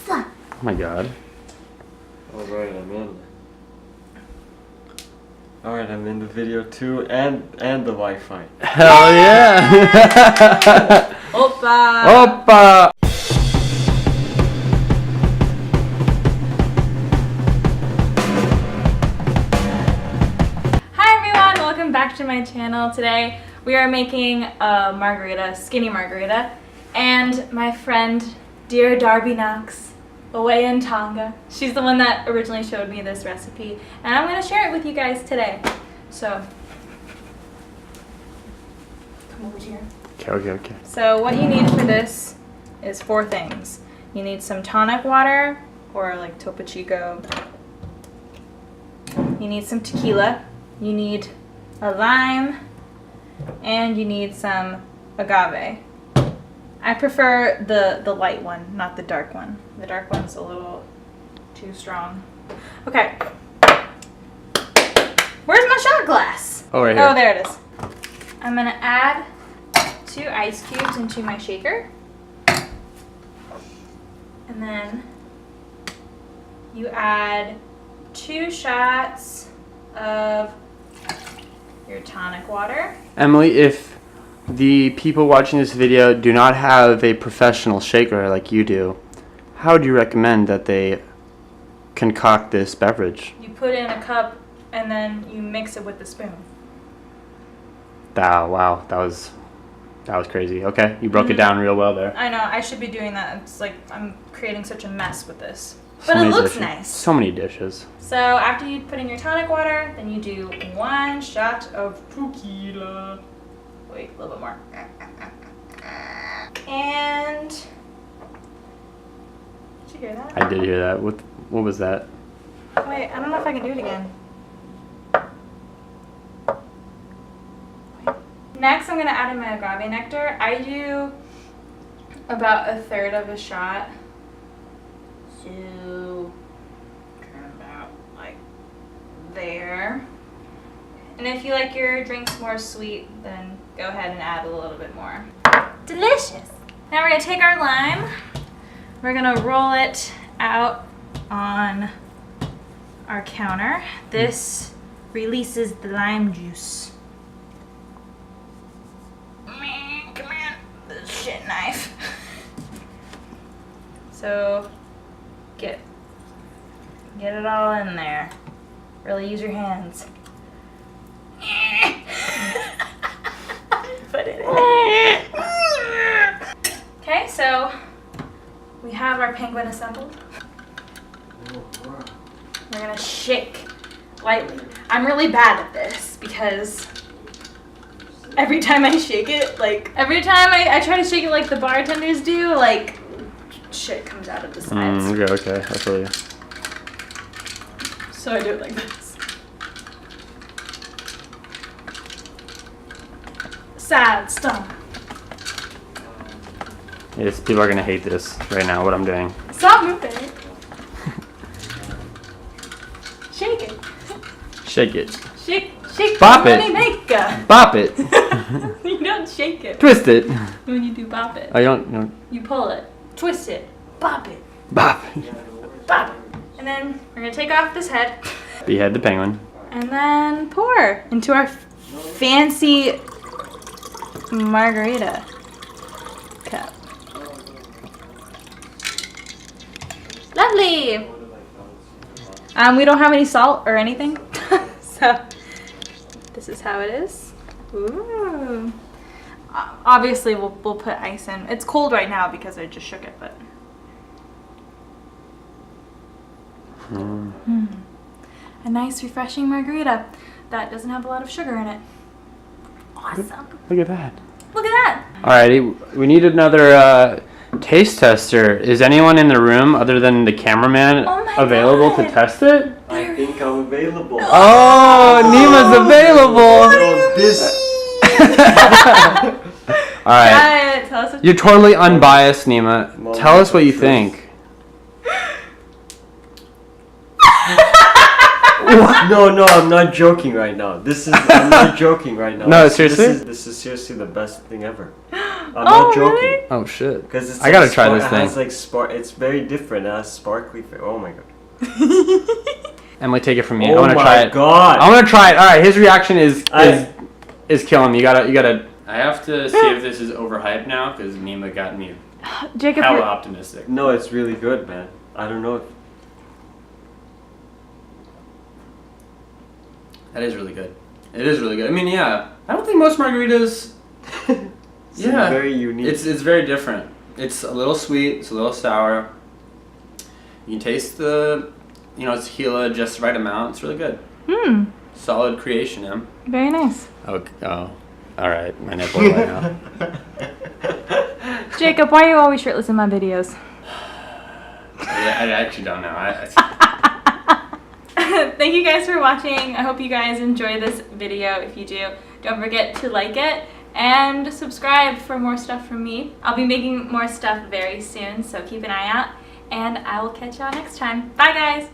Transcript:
Oh my god. Alright, I'm in the video too, and the Wi-Fi. Hell yeah! Opa! Opa! Hi everyone, welcome back to my channel. Today we are making a margarita, skinny margarita, and my friend, dear Darby Knox, away in Tonga. She's the one that originally showed me this recipe, and I'm going to share it with you guys today. So, come over here. Okay. So what you need for this is 4 things. You need some tonic water, or like Topo Chico. You need some tequila. You need a lime, and you need some agave. I prefer the light one, not the dark one. The dark one's a little too strong. Okay. Where's my shot glass? Oh, right here. Oh, there it is. I'm gonna add 2 ice cubes into my shaker. And then you add 2 shots of your tonic water. Emily, if the people watching this video do not have a professional shaker like you do, how would you recommend that they concoct this beverage? You put in a cup and then you mix it with the spoon. Wow, that was crazy. Okay, you broke it down real well there. I know, I should be doing that. It's like I'm creating such a mess with this. But it looks nice. So many dishes. So after you put in your tonic water, then you do 1 shot of tequila. Wait, a little bit more. And did you hear that? I did hear that. What was that? Wait, I don't know if I can do it again. Next, I'm gonna add in my agave nectar. I do about 1/3 of a shot. So turn about like there. And if you like your drinks more sweet, then go ahead and add a little bit more. Delicious! Now we're gonna take our lime. We're gonna roll it out on our counter. This releases the lime juice. Come on, this shit knife. So get it all in there. Really use your hands. Put it in. Okay, so we have our penguin assembled. We're gonna shake lightly. I'm really bad at this because every time I shake it, like every time I try to shake it like the bartenders do, like shit comes out of the sides. Okay, I feel you. So I do it like this. Sad stuff. Yes, people are gonna hate this right now. What I'm doing. Stop moving. Shake it. Shake it. Shake. Bop it. Money maker. Bop it. You don't shake it. Twist it. When you do bop it. Oh, you don't. You pull it. Twist it. Bop it. Bop. Bop it. And then we're gonna take off this head. Behead the penguin. And then pour into our fancy margarita cup. Lovely. We don't have any salt or anything, so this is how it is. Ooh. Obviously, we'll put ice in. It's cold right now because I just shook it, but. A nice, refreshing margarita that doesn't have a lot of sugar in it. Awesome. Look at that. Look at that. Alrighty, we need another taste tester. Is anyone in the room other than the cameraman available to test it? I think I'm available. Oh, Nima's available. Alright. Tell us what You're totally unbiased, Nima. Tell us what you think. No, I'm not joking right now. I'm not joking right now. No, seriously? This is seriously the best thing ever. I'm not joking. Really? Oh shit. Because it's I gotta try like this it thing. has like it's very different. It has sparkly. Oh my god. Emily, take it from me. Oh I want to try it. god. I want to try it. All right, his reaction is killing me. You gotta. I have to see if this is overhyped now because Nima got me Jacob, hella optimistic. No, it's really good, man. I don't know. That is really good. It is really good. I mean, yeah. I don't think most margaritas. It's very unique. It's very different. It's a little sweet. It's a little sour. You can taste the, tequila just the right amount. It's really good. Solid creation, Em. Very nice. Oh, all right. My nipple right now. Jacob, why are you always shirtless in my videos? I actually don't know. Thank you guys for watching. I hope you guys enjoy this video. If you do, don't forget to like it and subscribe for more stuff from me. I'll be making more stuff very soon, so keep an eye out. And I will catch y'all next time. Bye, guys!